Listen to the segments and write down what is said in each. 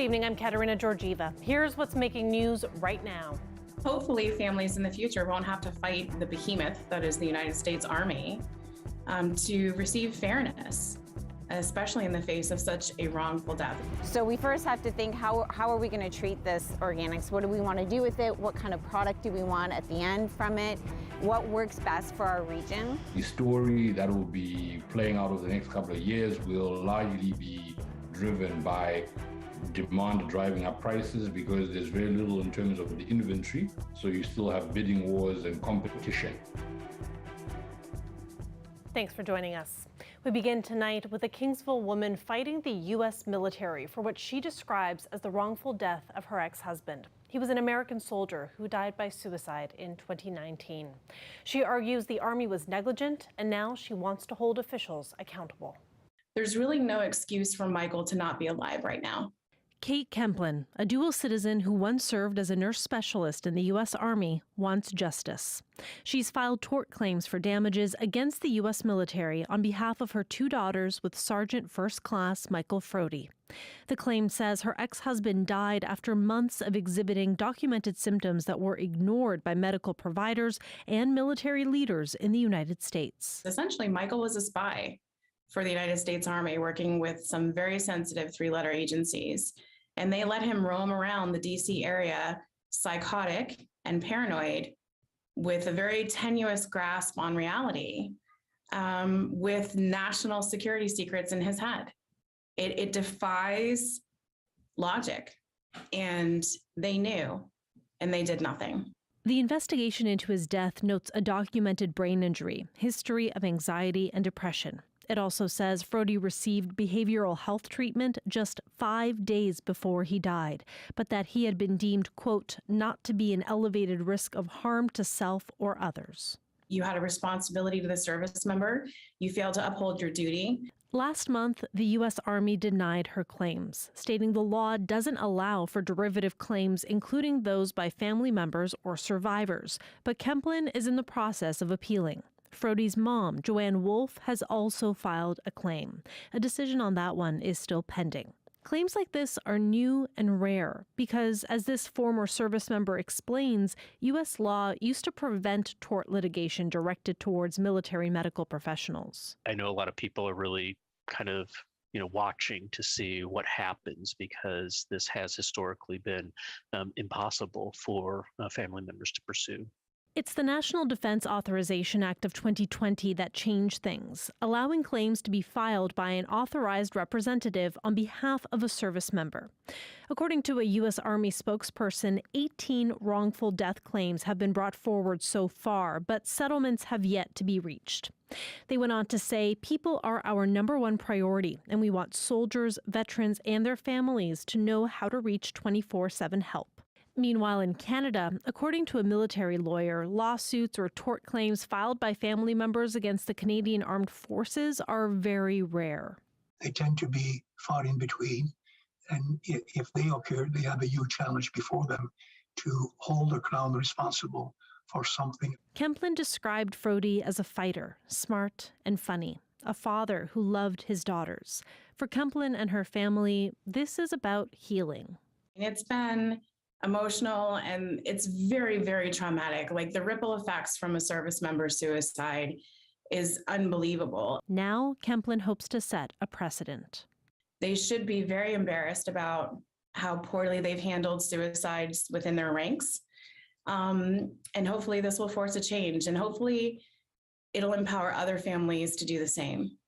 evening, I'm Katerina Georgieva. Here's what's making news right now. Hopefully, families in the future won't have to fight the behemoth that is the United States Army to receive fairness, especially in the face of such a wrongful death. So we first have to think, how are we going to treat this organics? What do we want to do with it? What kind of product do we want at the end from it? What works best for our region? The story that will be playing out over the next couple of years will largely be driven by demand driving up prices, because there's very little in terms of the inventory, so you still have bidding wars and competition. Thanks for joining us. We begin tonight with a Kingsville woman fighting the U.S. military for what she describes as the wrongful death of her ex-husband. He was an American soldier who died by suicide in 2019. She argues the Army was negligent, and now she wants to hold officials accountable. There's really no excuse for Michael to not be alive right now. Kate Kemplin, a dual citizen who once served as a nurse specialist in the U.S. Army, wants justice. She's filed tort claims for damages against the U.S. military on behalf of her two daughters with Sergeant First Class Michael Frody. The claim says her ex-husband died after months of exhibiting documented symptoms that were ignored by medical providers and military leaders in the United States. Essentially, Michael was a spy for the United States Army, working with some very sensitive three-letter agencies. And they let him roam around the DC area, psychotic and paranoid, with a very tenuous grasp on reality, with national security secrets in his head. It defies logic, and they knew, and they did nothing. The investigation into his death notes a documented brain injury, history of anxiety and depression. It also says Frody received behavioral health treatment just 5 days before he died, but that he had been deemed, quote, not to be an elevated risk of harm to self or others. You had a responsibility to the service member. You failed to uphold your duty. Last month, the U.S. Army denied her claims, stating the law doesn't allow for derivative claims, including those by family members or survivors. But Kemplin is in the process of appealing. Frody's mom, Joanne Wolfe, has also filed a claim. A decision on that one is still pending. Claims like this are new and rare because, as this former service member explains, U.S. law used to prevent tort litigation directed towards military medical professionals. I know a lot of people are really kind of watching to see what happens, because this has historically been impossible for family members to pursue. It's the National Defense Authorization Act of 2020 that changed things, allowing claims to be filed by an authorized representative on behalf of a service member. According to a U.S. Army spokesperson, 18 wrongful death claims have been brought forward so far, but settlements have yet to be reached. They went on to say, people are our number one priority, and we want soldiers, veterans, and their families to know how to reach 24/7 help. Meanwhile, in Canada, according to a military lawyer, lawsuits or tort claims filed by family members against the Canadian Armed Forces are very rare. They tend to be fought in between, and if they occur, they have a huge challenge before them to hold the Crown responsible for something. Kemplin described Frody as a fighter, smart and funny, a father who loved his daughters. For Kemplin and her family, this is about healing. It's been emotional, and it's very, very traumatic. Like, the ripple effects from a service member's suicide is unbelievable. Now, Kemplin hopes to set a precedent. They should be very embarrassed about how poorly they've handled suicides within their ranks. And hopefully this will force a change, and hopefully it'll empower other families to do the same.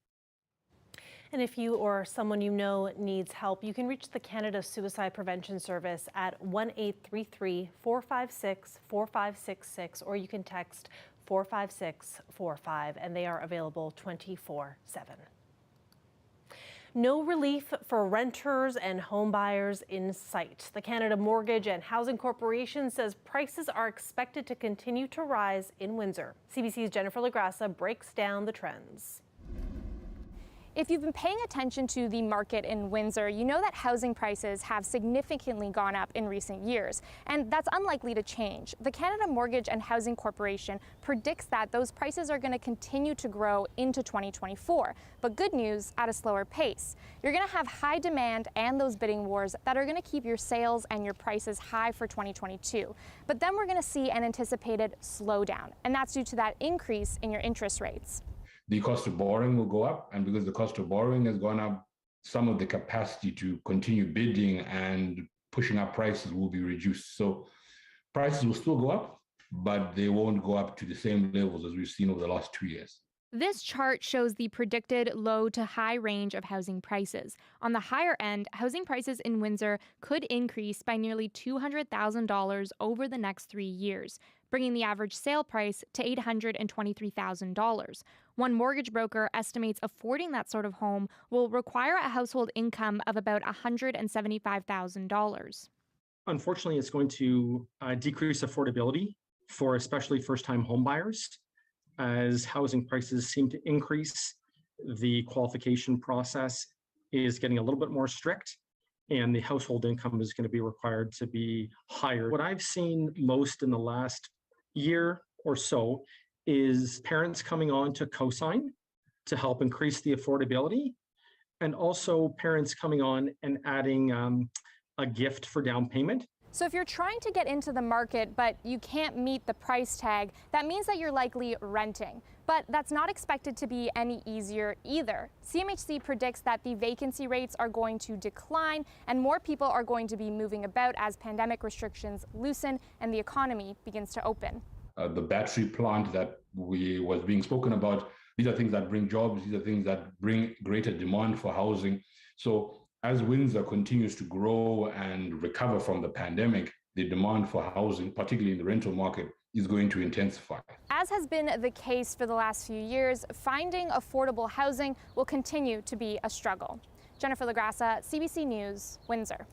And if you or someone you know needs help, you can reach the Canada Suicide Prevention Service at 1-833-456-4566, or you can text 45645, and they are available 24/7. No relief for renters and home buyers in sight. The Canada Mortgage and Housing Corporation says prices are expected to continue to rise in Windsor. CBC's Jennifer LaGrassa breaks down the trends. If you've been paying attention to the market in Windsor, you know that housing prices have significantly gone up in recent years, and that's unlikely to change. The Canada Mortgage and Housing Corporation predicts that those prices are going to continue to grow into 2024, but good news, at a slower pace. You're going to have high demand and those bidding wars that are going to keep your sales and your prices high for 2022. But then we're going to see an anticipated slowdown, and that's due to that increase in your interest rates. The cost of borrowing will go up, and because the cost of borrowing has gone up, some of the capacity to continue bidding and pushing up prices will be reduced. So prices will still go up, but they won't go up to the same levels as we've seen over the last 2 years. This chart shows the predicted low to high range of housing prices. On the higher end, housing prices in Windsor could increase by nearly $200,000 over the next 3 years, bringing the average sale price to $823,000. One mortgage broker estimates affording that sort of home will require a household income of about $175,000. Unfortunately, it's going to decrease affordability for especially first-time home buyers. As housing prices seem to increase, the qualification process is getting a little bit more strict, and the household income is going to be required to be higher. What I've seen most in the last year or so is parents coming on to co-sign to help increase the affordability, and also parents coming on and adding a gift for down payment. So if you're trying to get into the market but you can't meet the price tag, that means that you're likely renting. But that's not expected to be any easier either. CMHC predicts that the vacancy rates are going to decline and more people are going to be moving about as pandemic restrictions loosen and the economy begins to open. The battery plant that was being spoken about, these are things that bring jobs, these are things that bring greater demand for housing. So as Windsor continues to grow and recover from the pandemic, the demand for housing, particularly in the rental market, is going to intensify. As has been the case for the last few years, finding affordable housing will continue to be a struggle. Jennifer LaGrassa, CBC News, Windsor.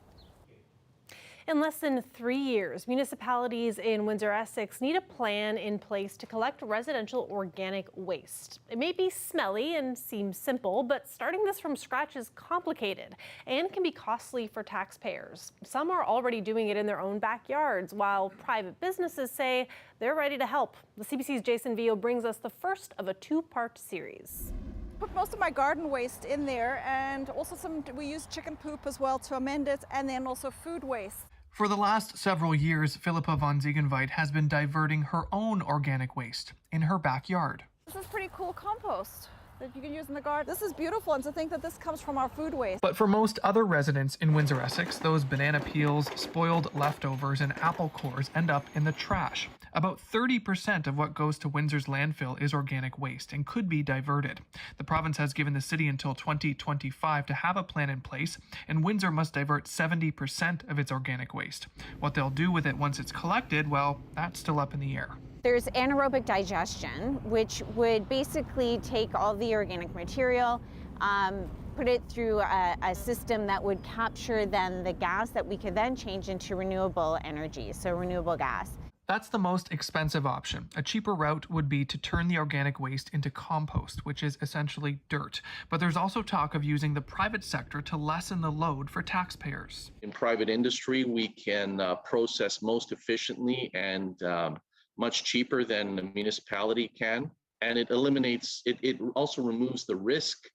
In less than 3 years, municipalities in Windsor-Essex need a plan in place to collect residential organic waste. It may be smelly and seem simple, but starting this from scratch is complicated and can be costly for taxpayers. Some are already doing it in their own backyards, while private businesses say they're ready to help. The CBC's Jason Vio brings us the first of a two-part series. Put most of my garden waste in there, and also we use chicken poop as well to amend it, and then also food waste. For the last several years, Philippa von Ziegenweit has been diverting her own organic waste in her backyard. This is pretty cool compost that you can use in the garden. This is beautiful, and to think that this comes from our food waste. But for most other residents in Windsor-Essex, those banana peels, spoiled leftovers, and apple cores end up in the trash. About 30% of what goes to Windsor's landfill is organic waste and could be diverted. The province has given the city until 2025 to have a plan in place, and Windsor must divert 70% of its organic waste. What they'll do with it once it's collected, well, that's still up in the air. There's anaerobic digestion, which would basically take all the organic material, put it through a system that would capture then the gas that we could then change into renewable energy, so renewable gas. That's the most expensive option. A cheaper route would be to turn the organic waste into compost, which is essentially dirt. But there's also talk of using the private sector to lessen the load for taxpayers. In private industry, we can process most efficiently and much cheaper than a municipality can. And it eliminates, it also removes the risk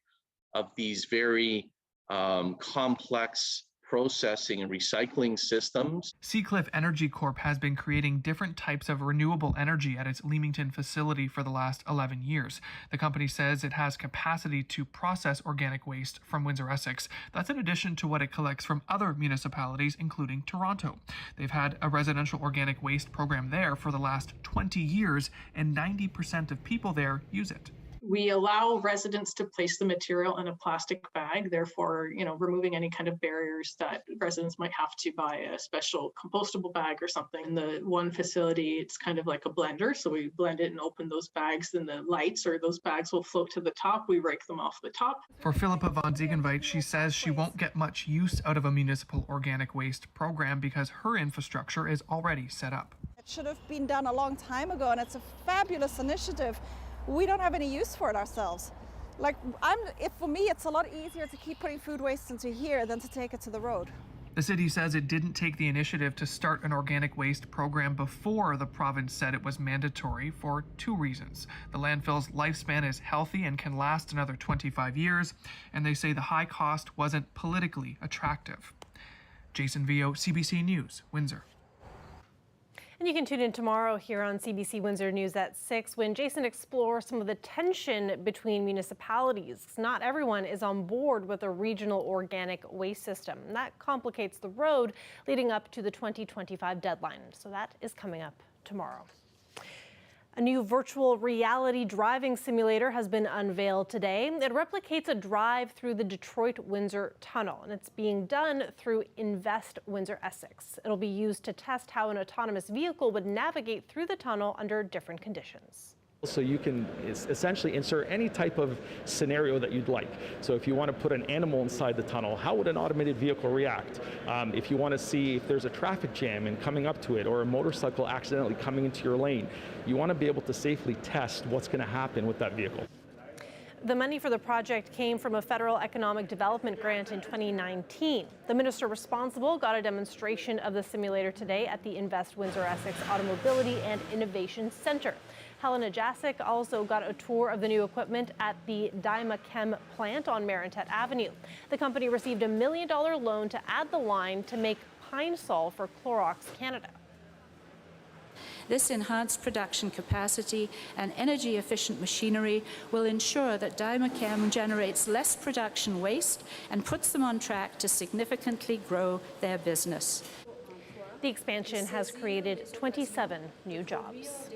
of these very complex processing and recycling systems. Seacliff Energy Corp has been creating different types of renewable energy at its Leamington facility for the last 11 years. The company says it has capacity to process organic waste from Windsor-Essex. That's in addition to what it collects from other municipalities, including Toronto. They've had a residential organic waste program there for the last 20 years, and 90% of people there use it. We allow residents to place the material in a plastic bag, therefore, removing any kind of barriers that residents might have to buy a special compostable bag or something. In the one facility, it's kind of like a blender. So we blend it and open those bags, and the lights or those bags will float to the top. We rake them off the top. For Philippa von Ziegenweit, she says she won't get much use out of a municipal organic waste program because her infrastructure is already set up. It should have been done a long time ago, and it's a fabulous initiative. We don't have any use for it ourselves. Like, for me, it's a lot easier to keep putting food waste into here than to take it to the road. The city says it didn't take the initiative to start an organic waste program before the province said it was mandatory for two reasons. The landfill's lifespan is healthy and can last another 25 years, and they say the high cost wasn't politically attractive. Jason Vio, CBC News, Windsor. And you can tune in tomorrow here on CBC Windsor News at 6 when Jason explores some of the tension between municipalities. Not everyone is on board with a regional organic waste system. That complicates the road leading up to the 2025 deadline. So that is coming up tomorrow. A new virtual reality driving simulator has been unveiled today. It replicates a drive through the Detroit-Windsor Tunnel, and it's being done through Invest Windsor Essex. It'll be used to test how an autonomous vehicle would navigate through the tunnel under different conditions. So you can essentially insert any type of scenario that you'd like. So if you want to put an animal inside the tunnel, how would an automated vehicle react? If you want to see if there's a traffic jam and coming up to it, or a motorcycle accidentally coming into your lane, you want to be able to safely test what's going to happen with that vehicle. The money for the project came from a federal economic development grant in 2019. The minister responsible got a demonstration of the simulator today at the Invest Windsor Essex Automobility and Innovation Center. Helena Jasic also got a tour of the new equipment at the Dymachem plant on Marintet Avenue. The company received $1 million loan to add the line to make pine sol for Clorox Canada. This enhanced production capacity and energy-efficient machinery will ensure that Dymachem generates less production waste and puts them on track to significantly grow their business. The expansion has created 27 new jobs.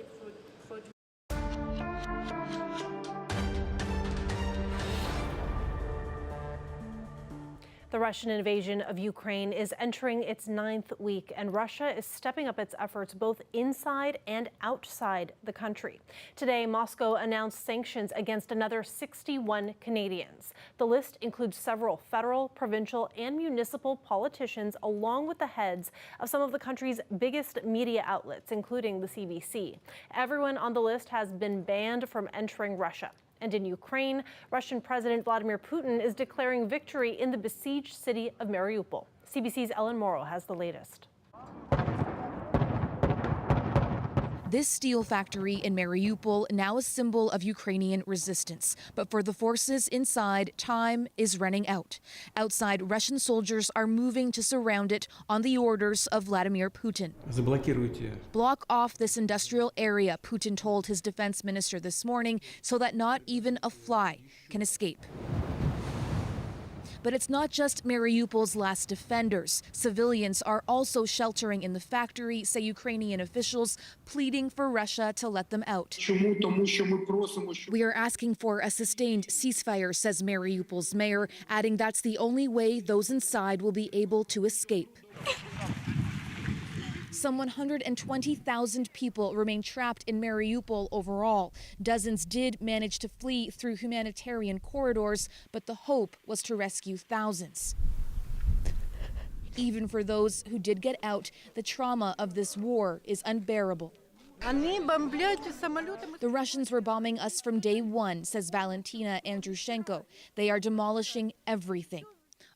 The Russian invasion of Ukraine is entering its 9th week, and Russia is stepping up its efforts both inside and outside the country. Today, Moscow announced sanctions against another 61 Canadians. The list includes several federal, provincial, and municipal politicians, along with the heads of some of the country's biggest media outlets, including the CBC. Everyone on the list has been banned from entering Russia. And in Ukraine, Russian President Vladimir Putin is declaring victory in the besieged city of Mariupol. CBC's Ellen Morrow has the latest. This steel factory in Mariupol, now a symbol of Ukrainian resistance. But for the forces inside, time is running out. Outside, Russian soldiers are moving to surround it on the orders of Vladimir Putin. Block off this industrial area, Putin told his defense minister this morning, so that not even a fly can escape. But it's not just Mariupol's last defenders. Civilians are also sheltering in the factory, say Ukrainian officials, pleading for Russia to let them out. We are asking for a sustained ceasefire, says Mariupol's mayor, adding that's the only way those inside will be able to escape. Some 120,000 people remain trapped in Mariupol overall. Dozens did manage to flee through humanitarian corridors, but the hope was to rescue thousands. Even for those who did get out, the trauma of this war is unbearable. The Russians were bombing us from day one, says Valentina Andrushenko. They are demolishing everything.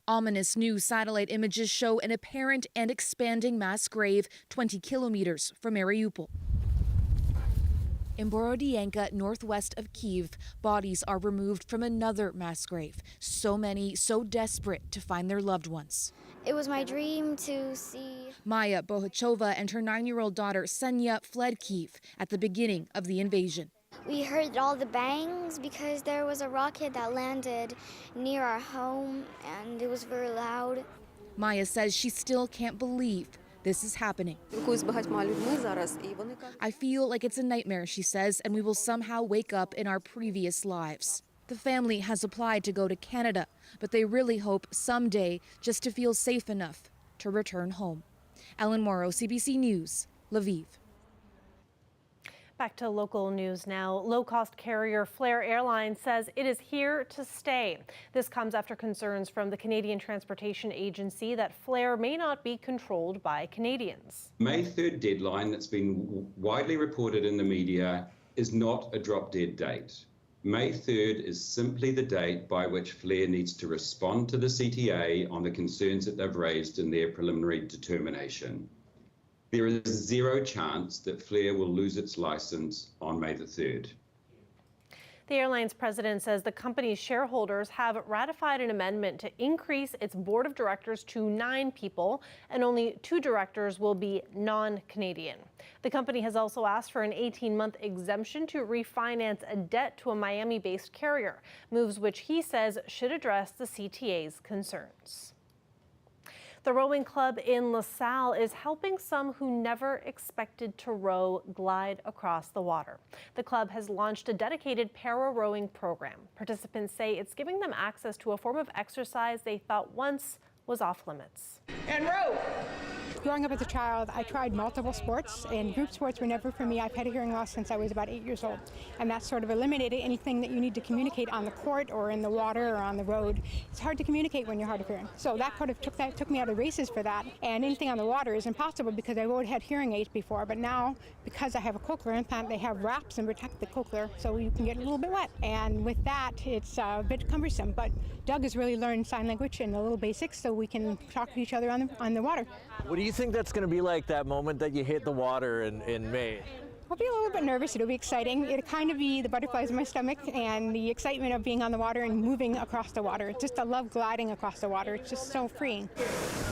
Ominous new satellite images show an apparent and expanding mass grave 20 kilometers from Mariupol. In Borodianka, northwest of Kyiv, bodies are removed from another mass grave. So many, so desperate to find their loved ones. It was my dream to see. Maya Bohachova and her 9-year-old daughter Senya fled Kyiv at the beginning of the invasion. We heard all the bangs because there was a rocket that landed near our home and it was very loud. Maya says she still can't believe this is happening. I feel like it's a nightmare, she says, and we will somehow wake up in our previous lives. The family has applied to go to Canada, but they really hope someday just to feel safe enough to return home. Ellen Morrow, CBC News, Lviv. Back to local news now. Low-cost carrier Flair Airlines says it is here to stay. This comes after concerns from the Canadian Transportation Agency that Flair may not be controlled by Canadians. May 3rd deadline that's been widely reported in the media is not a drop-dead date. May 3rd is simply the date by which FLAIR needs to respond to the CTA on the concerns that they've raised in their preliminary determination. There is zero chance that FLAIR will lose its license on May the 3rd. The airline's president says the company's shareholders have ratified an amendment to increase its board of directors to 9 people, and only 2 directors will be non-Canadian. The company has also asked for an 18-month exemption to refinance a debt to a Miami-based carrier, moves which he says should address the CTA's concerns. The rowing club in LaSalle is helping some who never expected to row glide across the water. The club has launched a dedicated para-rowing program. Participants say it's giving them access to a form of exercise they thought once was off limits. And row! Growing up as a child, I tried multiple sports, and group sports were never for me. I've had a hearing loss since I was about 8 years old, and that sort of eliminated anything that you need to communicate on the court or in the water or on the road. It's hard to communicate when you're hard of hearing. So that kind of took me out of races for that, and anything on the water is impossible because I've already had hearing aids before, but now, because I have a cochlear implant, they have wraps and protect the cochlear so you can get a little bit wet. And with that, it's a bit cumbersome, but Doug has really learned sign language and the little basics so we can talk to each other on the water. What do you think that's going to be like, that moment that you hit the water in May? I'll be a little bit nervous. It'll be exciting. It'll kind of be the butterflies in my stomach and the excitement of being on the water and moving across the water. Just I love gliding across the water. It's just so freeing.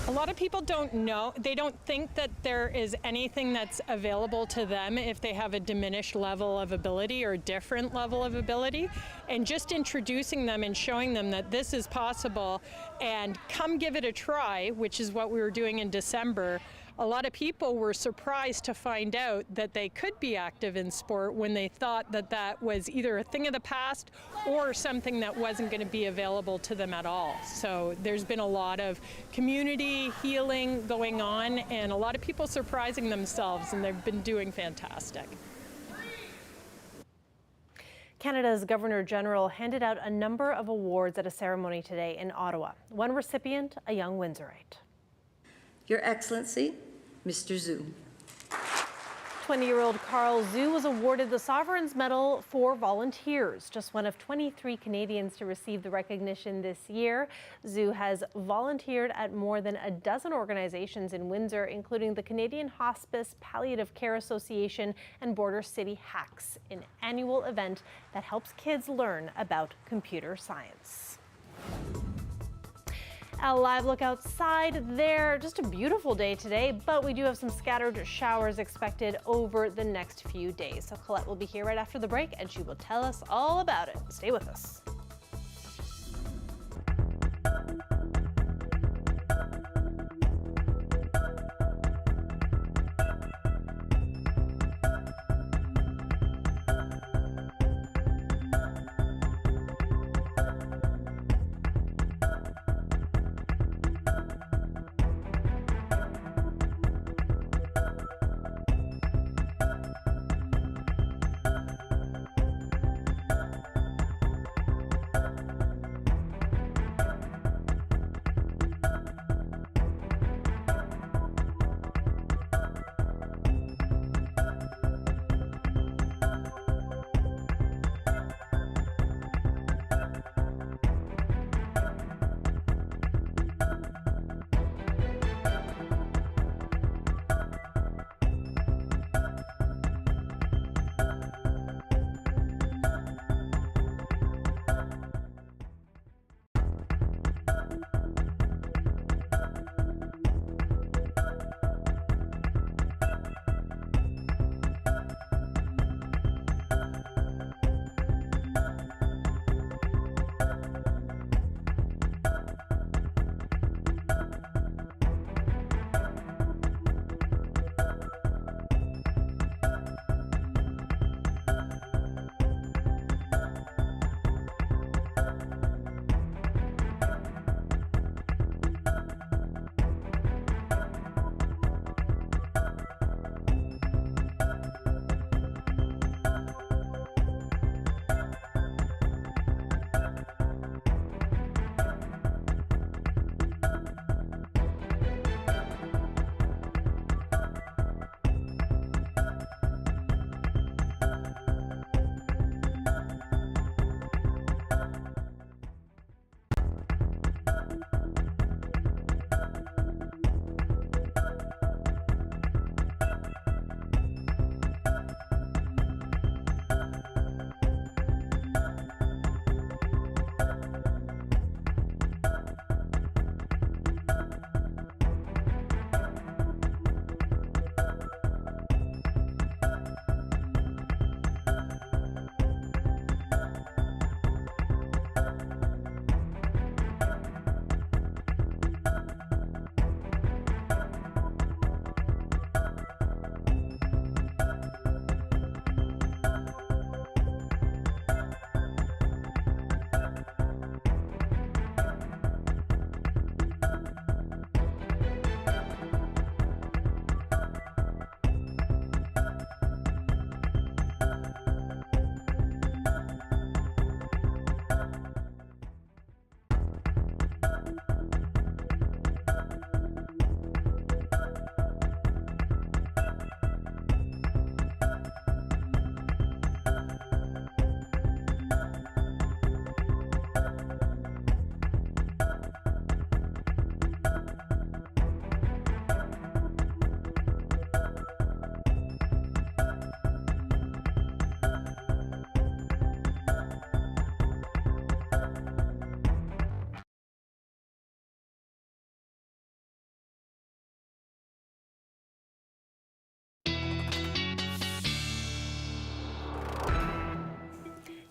A lot of people don't know, they don't think that there is anything that's available to them if they have a diminished level of ability or a different level of ability. And just introducing them and showing them that this is possible and come give it a try, which is what we were doing in December. A lot of people were surprised to find out that they could be active in sport when they thought that that was either a thing of the past or something that wasn't going to be available to them at all. So there's been a lot of community healing going on and a lot of people surprising themselves, and they've been doing fantastic. Canada's Governor General handed out a number of awards at a ceremony today in Ottawa. One recipient, a young Windsorite. Your Excellency, Mr. Zhu. 20-year-old Carl Zhu was awarded the Sovereign's Medal for Volunteers, just one of 23 Canadians to receive the recognition this year. Zhu has volunteered at more than a dozen organizations in Windsor, including the Canadian Hospice Palliative Care Association and Border City Hacks, an annual event that helps kids learn about computer science. A live look outside there. Just a beautiful day today, but we do have some scattered showers expected over the next few days. So Colette will be here right after the break and she will tell us all about it. Stay with us.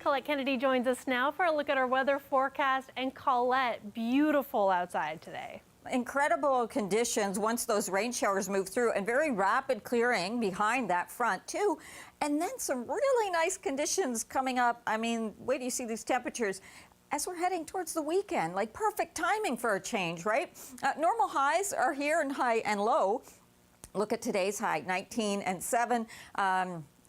Colette Kennedy joins us now for a look at our weather forecast. And Colette, beautiful outside today. Incredible conditions once those rain showers move through, and very rapid clearing behind that front too. And then some really nice conditions coming up. I mean, wait till you see these temperatures as we're heading towards the weekend. Like perfect timing for a change, right? Normal highs are here, and high and low. Look at today's high, 19 and 7.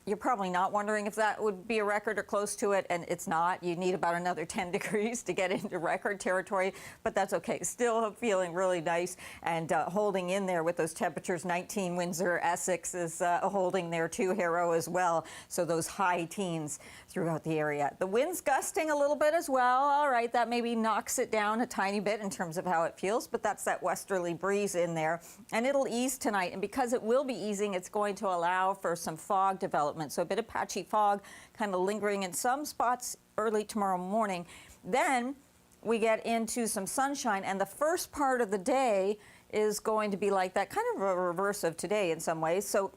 You're probably not wondering if that would be a record or close to it, and it's not. You need about another 10 degrees to get into record territory, but that's okay. Still feeling really nice and holding in there with those temperatures. 19 Windsor, Essex is holding there too, Harrow as well. So those high teens throughout the area. The wind's gusting a little bit as well. All right, that maybe knocks it down a tiny bit in terms of how it feels, but that's that westerly breeze in there. And it'll ease tonight, and because it will be easing, it's going to allow for some fog development. So a bit of patchy fog kind of lingering in some spots early tomorrow morning. Then we get into some sunshine, and the first part of the day is going to be like that, kind of a reverse of today in some ways. So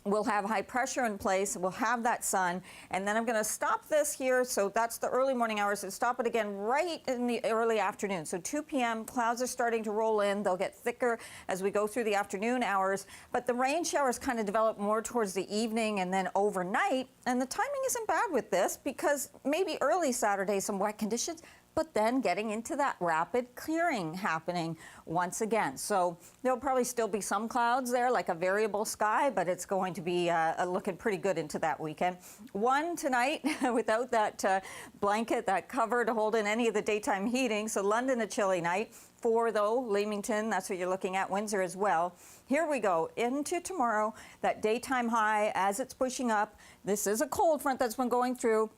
we'll have high pressure in place, we'll have that sun, and then I'm going to stop this here. So that's the early morning hours, and stop it again right in the early afternoon. So 2 p.m., clouds are starting to roll in. They'll get thicker as we go through the afternoon hours, but the rain showers kind of develop more towards the evening and then overnight. And the timing isn't bad with this, because maybe early Saturday, some wet conditions, but then getting into that rapid clearing happening once again. So there'll probably still be some clouds there, like a variable sky, but it's going to be looking pretty good into that weekend. 1 tonight without that blanket, that cover to hold in any of the daytime heating. So London, a chilly night. 4 though, Leamington, that's what you're looking at, Windsor as well. Here we go into tomorrow, that daytime high as it's pushing up. This is a cold front that's been going through.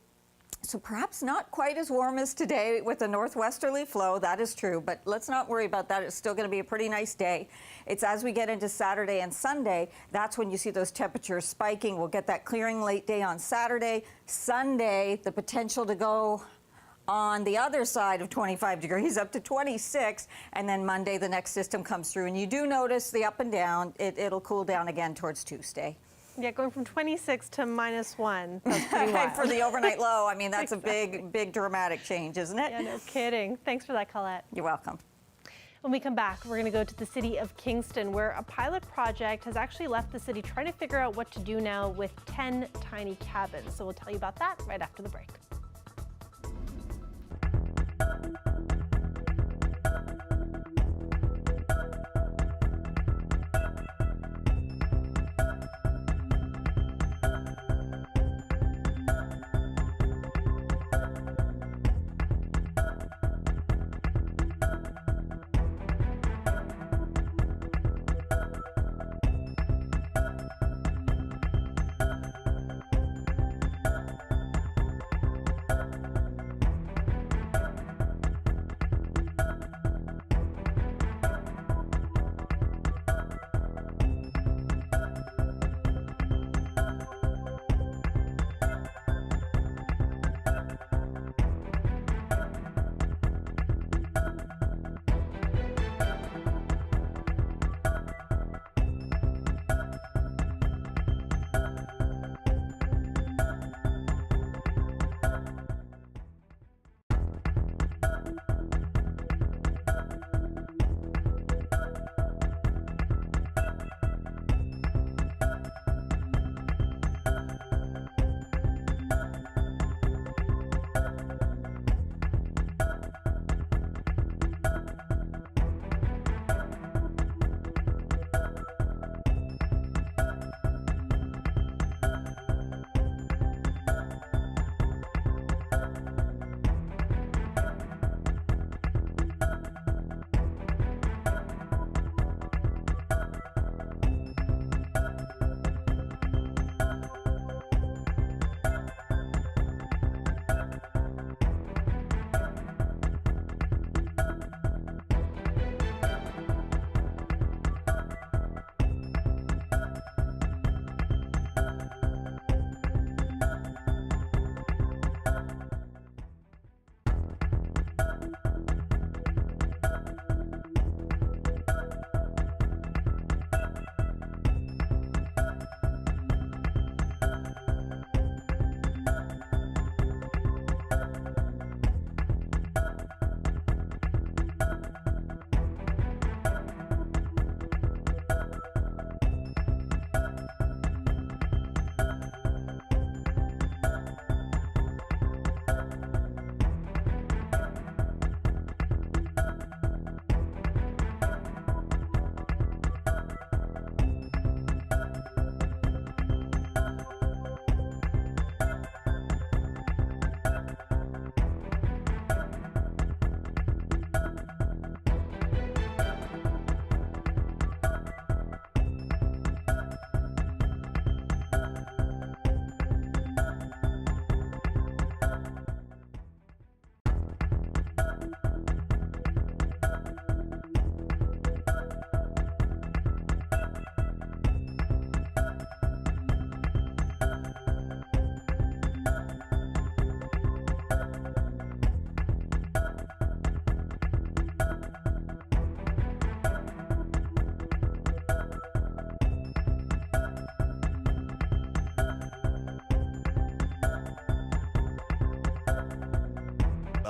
So perhaps not quite as warm as today with the northwesterly flow, that is true, but let's not worry about that. It's still going to be a pretty nice day. It's as we get into Saturday and Sunday, that's when you see those temperatures spiking. We'll get that clearing late day on Saturday. Sunday, the potential to go on the other side of 25 degrees up to 26, and then Monday the next system comes through, and you do notice the up and down. It'll cool down again towards Tuesday. Yeah, going from 26 to -1. That's pretty wild. For the overnight low, I mean, that's exactly. a big dramatic change, isn't it? Yeah, no kidding. Thanks for that, Colette. You're welcome. When we come back, we're going to go to the city of Kingston, where a pilot project has actually left the city trying to figure out what to do now with 10 tiny cabins. So we'll tell you about that right after the break.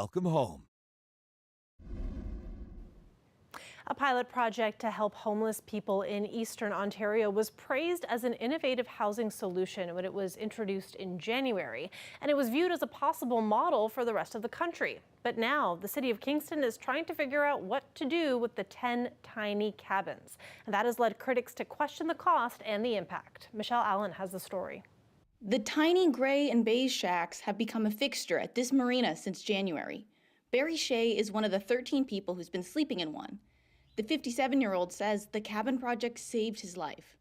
welcome home. A pilot project to help homeless people in Eastern Ontario was praised as an innovative housing solution when it was introduced in January, and it was viewed as a possible model for the rest of the country. But now the city of Kingston is trying to figure out what to do with the 10 tiny cabins. And that has led critics to question the cost and the impact. Michelle Allen has the story. The tiny gray and beige shacks have become a fixture at this marina since January. Barry Shea is one of the 13 people who's been sleeping in one. The 57-year-old says the cabin project saved his life.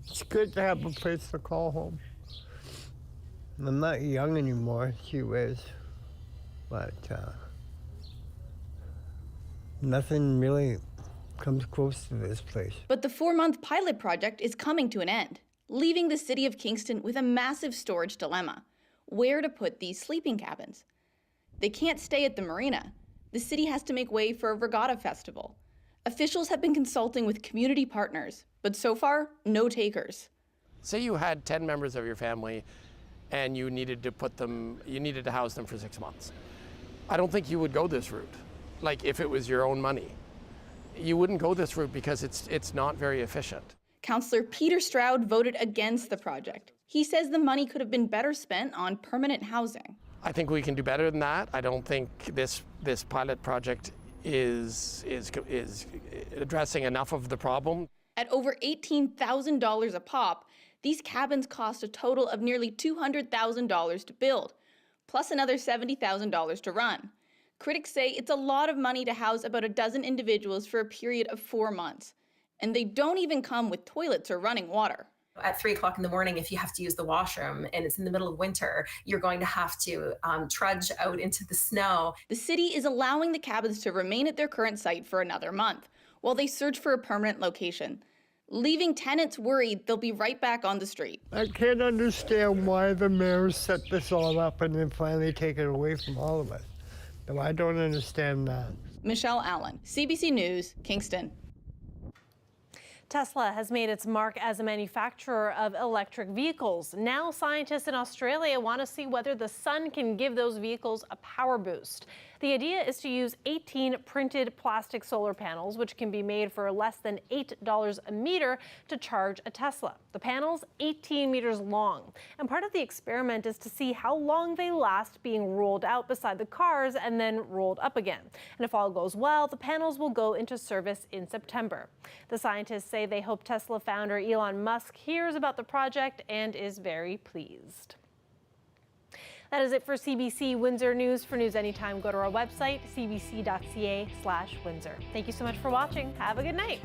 It's good to have a place to call home. I'm not young anymore, she is, but nothing really comes close to this place. But the 4-month pilot project is coming to an end, leaving the city of Kingston with a massive storage dilemma: where to put these sleeping cabins. They can't stay at the marina. The city has to make way for a regatta festival. Officials have been consulting with community partners, but so far, no takers. Say you had 10 members of your family and you needed to house them for 6 months. I don't think you would go this route. Like, if it was your own money, you wouldn't go this route because it's not very efficient. Councillor Peter Stroud voted against the project. He says the money could have been better spent on permanent housing. I think we can do better than that. I don't think this pilot project is addressing enough of the problem. At over $18,000 a pop, these cabins cost a total of nearly $200,000 to build, plus another $70,000 to run. Critics say it's a lot of money to house about a dozen individuals for a period of 4 months. And they don't even come with toilets or running water. At 3 o'clock in the morning, if you have to use the washroom and it's in the middle of winter, you're going to have to trudge out into the snow. The city is allowing the cabins to remain at their current site for another month while they search for a permanent location, leaving tenants worried they'll be right back on the street. I can't understand why the mayor set this all up and then finally take it away from all of us. No, I don't understand that. Michelle Allen, CBC News, Kingston. Tesla has made its mark as a manufacturer of electric vehicles. Now scientists in Australia want to see whether the sun can give those vehicles a power boost. The idea is to use 18 printed plastic solar panels, which can be made for less than $8 a meter, to charge a Tesla. The panel's 18 meters long, and part of the experiment is to see how long they last being rolled out beside the cars and then rolled up again. And if all goes well, the panels will go into service in September. The scientists say they hope Tesla founder Elon Musk hears about the project and is very pleased. That is it for CBC Windsor News. For news anytime, go to our website, cbc.ca/Windsor. Thank you so much for watching. Have a good night.